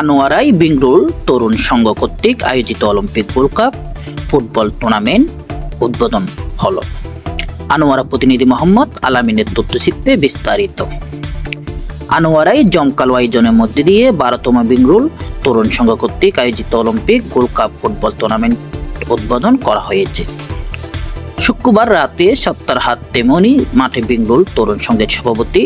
আনোয়ারাই বিংরুল তরুণ সংঘ কর্তৃক আয়োজিত Olympic gold cup football tournament উদ্বোধন হল। আনোয়ারা প্রতিনিধি মোহাম্মদ আলামিনের তথ্যচিত্রে বিস্তারিত। আনোয়ারাই জমকালো আয়োজনের মধ্যে দিয়ে 12তম বিংরুল তরুণ সংঘ কর্তৃক আয়োজিত Olympic gold cup football tournament উদ্বোধন করা হয়েছে। শুক্রবার রাতে সত্তারহাট তেমনি মাঠে বিংরুল তরুণ সংঘের সভাপতি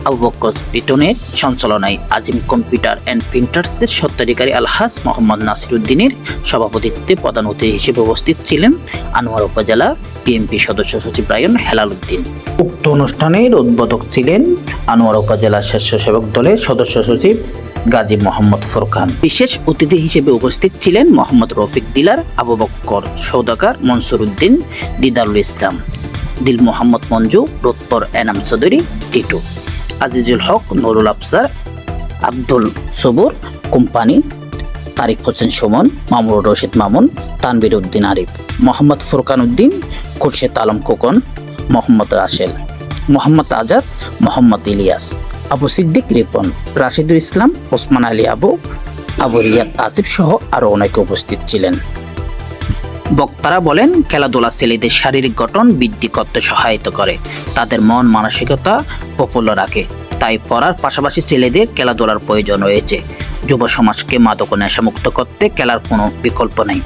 আবু বকর লিটনের সঞ্চালনায় আজিম কম্পিউটার অ্যান্ড প্রিন্টার্সের স্বত্বাধিকারী আলহাজ মোহাম্মদ নাসিরউদ্দিনের সভাপতিত্বে প্রধান অতিথি হিসেবে উপস্থিত ছিলেন আনোয়ারা উপজেলা বিএনপি সদস্য সচিব রায়ন হেলাল উদ্দিন। উক্ত অনুষ্ঠানের উদ্বোধক ছিলেন আনোয়ারা উপজেলা স্বেচ্ছাসেবক দলের সদস্য সচিব গাজী মোহাম্মদ ফুরকান। বিশেষ অতিথি হিসেবে উপস্থিত ছিলেন মোহাম্মদ রফিক দিলার, আবু বকর সওদাগর, মনসুর উদ্দিন, দিদারুল ইসলাম, দিল মোহাম্মদ মঞ্জু, রোদপর এনাম চৌধুরী টিটু, আজিজুল হক, নুরুল আফসার, আব্দুল সবুর কোম্পানি, তারিক হোসেন সুমন, মামুনুর রশিদ মামুন, তানবির উদ্দিন আরিফ, মোহাম্মদ ফুরকান উদ্দিন, খুরশেদ আলম খোকন, মোহাম্মদ রাসেল, মোহাম্মদ আজাদ, মোহাম্মদ ইলিয়াস, আবু সিদ্দিক রিপন, রাশিদুল ইসলাম, ওসমান আলী আবু রিয়াদ আসিফ সহ আরও অনেকে উপস্থিত ছিলেন। বক্তারা বলেন, খেলাধুলা ছেলেদের শারীরিক গঠন বৃদ্ধি করতে সহায়তা করে, তাদের মন মানসিকতা প্রফুল্ল রাখে। তাই পড়ার পাশাপাশি ছেলেদের খেলাধুলার প্রয়োজন রয়েছে। যুব সমাজকে মাদক ও নেশামুক্ত করতে খেলার কোনো বিকল্প নেই।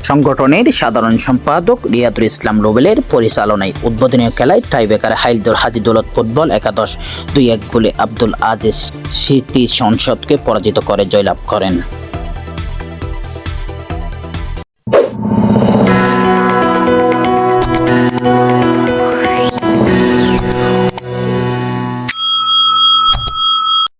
সংগঠনের সাধারণ সম্পাদক রিয়াদুল ইসলাম রুবেলের পরিচালনায় উদ্বোধনী খেলায় টাইব্রেকারে হাইলদুল হাজী দৌলত ফুটবল একাদশ 2-1 গোলে আব্দুল আজিজ স্মৃতি সংসদকে পরাজিত করে জয়লাভ করেন।